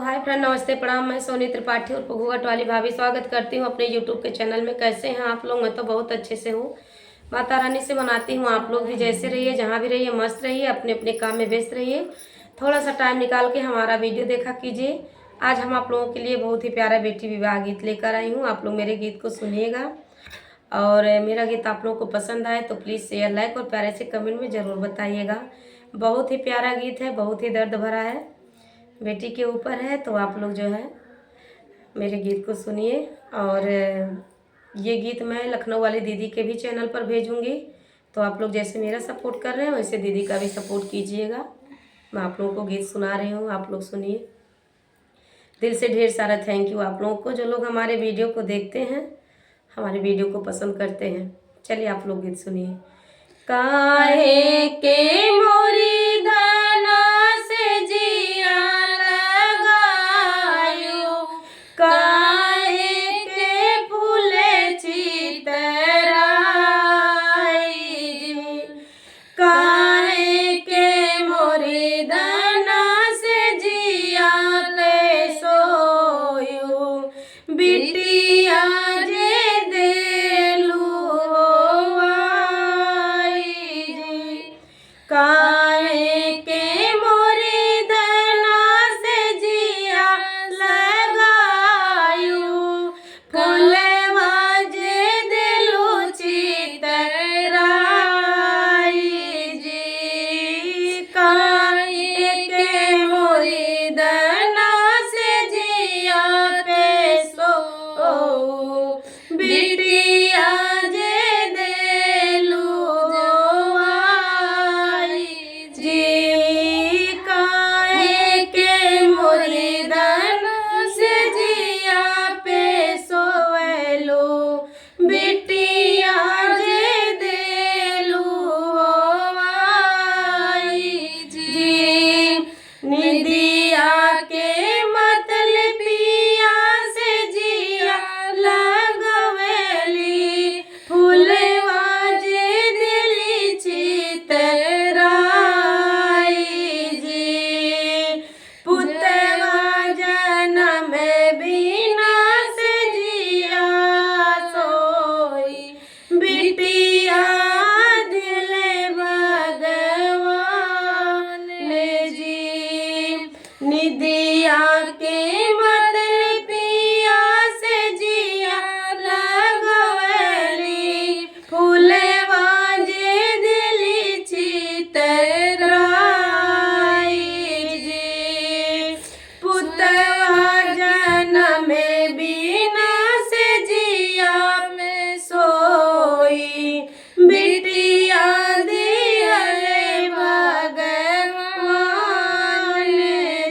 Hi friend, नमस्ते प्रणाम। मैं सोनी त्रिपाठी और पघुगट वाली भाभी स्वागत करती हूँ अपने यूट्यूब के चैनल में। कैसे हैं आप लोग? मैं तो बहुत अच्छे से हूँ। माता रानी से मनाती हूँ आप लोग भी जैसे रहिए, जहाँ भी रहिए मस्त रहिए, अपने अपने काम में व्यस्त रहिए। थोड़ा सा टाइम निकाल के हमारा वीडियो देखा कीजिए। आज हम आप लोगों के लिए बहुत ही प्यारा बेटी विवाह गीत लेकर आई हूँ। आप लोग मेरे गीत को सुनिएगा और मेरा गीत आप लोगों को पसंद आए तो प्लीज़ शेयर, लाइक और प्यारे से कमेंट में ज़रूर बताइएगा। बहुत ही प्यारा गीत है, बहुत ही दर्द भरा है, बेटी के ऊपर है। तो आप लोग जो है मेरे गीत को सुनिए। और ये गीत मैं लखनऊ वाली दीदी के भी चैनल पर भेजूंगी, तो आप लोग जैसे मेरा सपोर्ट कर रहे हैं वैसे दीदी का भी सपोर्ट कीजिएगा। मैं आप लोगों को गीत सुना रही हूँ, आप लोग सुनिए। दिल से ढेर सारा थैंक यू आप लोगों को, जो लोग हमारे वीडियो को देखते हैं, हमारे वीडियो को पसंद करते हैं। चलिए आप लोग गीत सुनिए। काहे के मोरी धना से जिया लगायो, काहे के फूले चितराई, काहे के मोरी धना से जिया ले सोयो, बिटिया जे देलू काहे के मोरी धना से जिया लगायू, फूलवा जे दिलू चितराई जी, काहे के मोरी धना से जिया पे सो, बिटिया जे देलू काहे के मोरी धना से जिया पे सोवेलो, बिटिया जे देलू जी, निदिया के मतलब पिया से जिया लगवेली, फूलवा जे दिली चितराई जी, पुतवा जनम बिना से जिया सोई, बिटिया दिल भगवान जी, निदिया के मतलब पिया से जिया लगवेली, फूलवा जे दिली चितराई जी, पुतवा जनम बिना से जिया में सोई, बिटिया दियले भगवान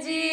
जी,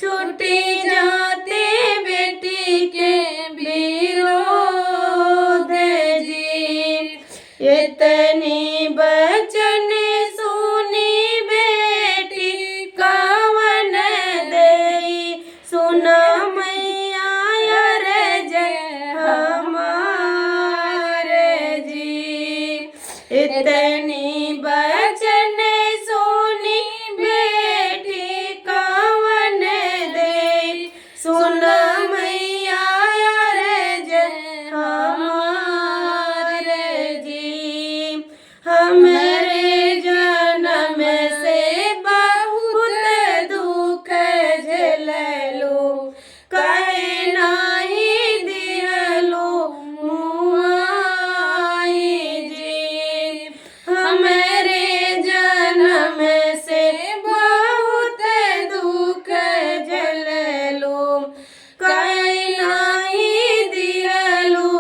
छूटी जाते बेटी के विरोध जी। इतनी बचन सुनी बेटी कवन देई, सुना मैया अर्ज हमारे जी। इतनी बचन सुनी बेटी कवन देई, सुना मैया अर्ज हमारे जी। हमरे जन्म से बहुत दुख झेललो, कहे नाही दिहलो मुआई जी। हमरे जन्म से बहुत दुख झेललो, कहे नाही दिहलो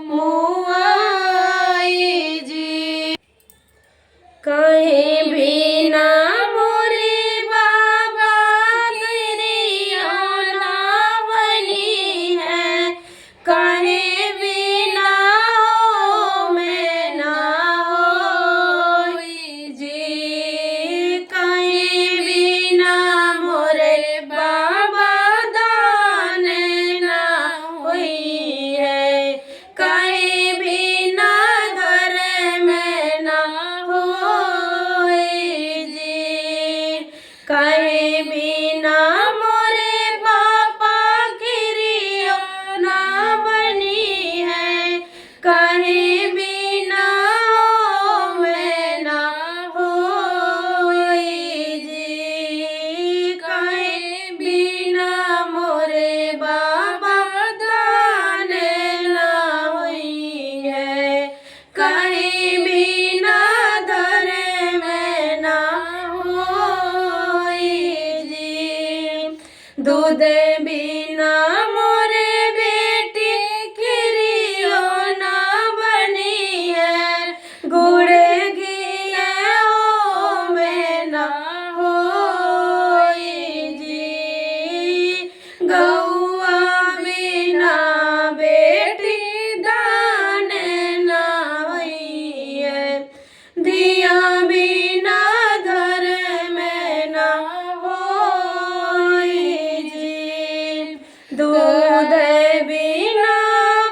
मुआई जी। कहीं भी ना मोरे बाबा तेरी आना बनी है, कहीं भी ना हो मैं ना होई जी। कहीं भी ना मोरे बाबा दान ना हुई है, कहीं भी ना घर में ना होई जी। कहीं भी ना मोरे पापा गिरियो ना बनी है, कहीं भी ना हो मैं ना होई जी। कहीं भी ना मोरे बाबा दान ना हुई है, कहीं भी ना दर में ना होई जी। दूध बिना मोरे बेटी खिरियो ना बनी है, गुड़ घिया हो मैं ना होई जी। गौआ बिना बेटी दान ना हुई है, दिया बिना घर में ना होई जी। दूध बिना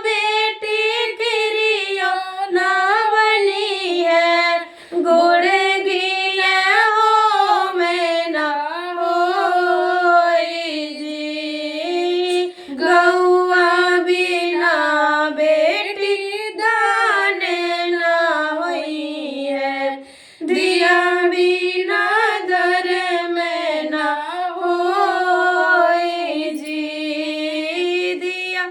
बेटी खिरियो ना बनी है, गुड़ घिया हो मैं ना होई जी। गौआ बिना बेटी दान ना हुई है, दिया बिना दर में ना होई जी। दिया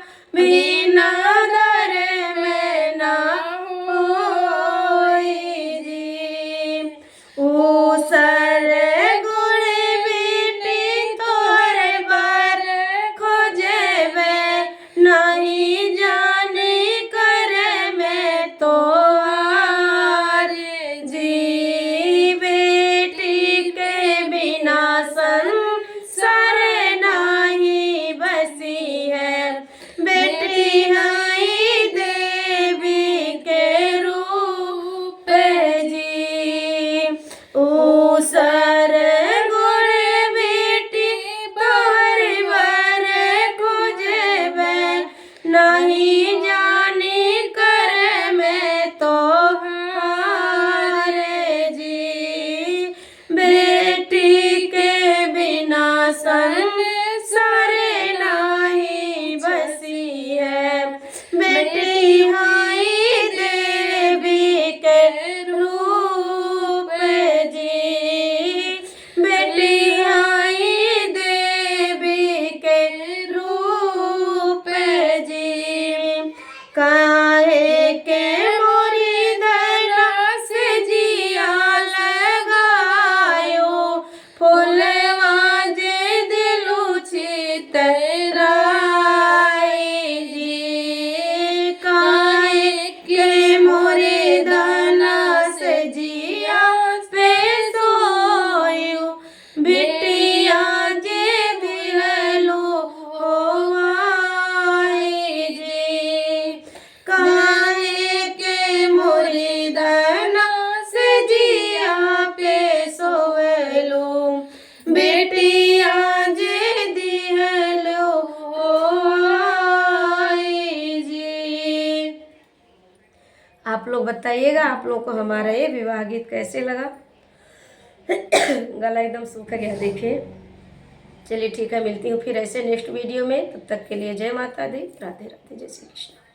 बताइएगा आप लोगों को हमारा ये विवाह गीत कैसे लगा। गला एकदम सूख गया देखिए। चलिए ठीक है, मिलती हूँ फिर ऐसे नेक्स्ट वीडियो में। तब तक के लिए जय माता दी, राधे राधे, जय श्री कृष्ण।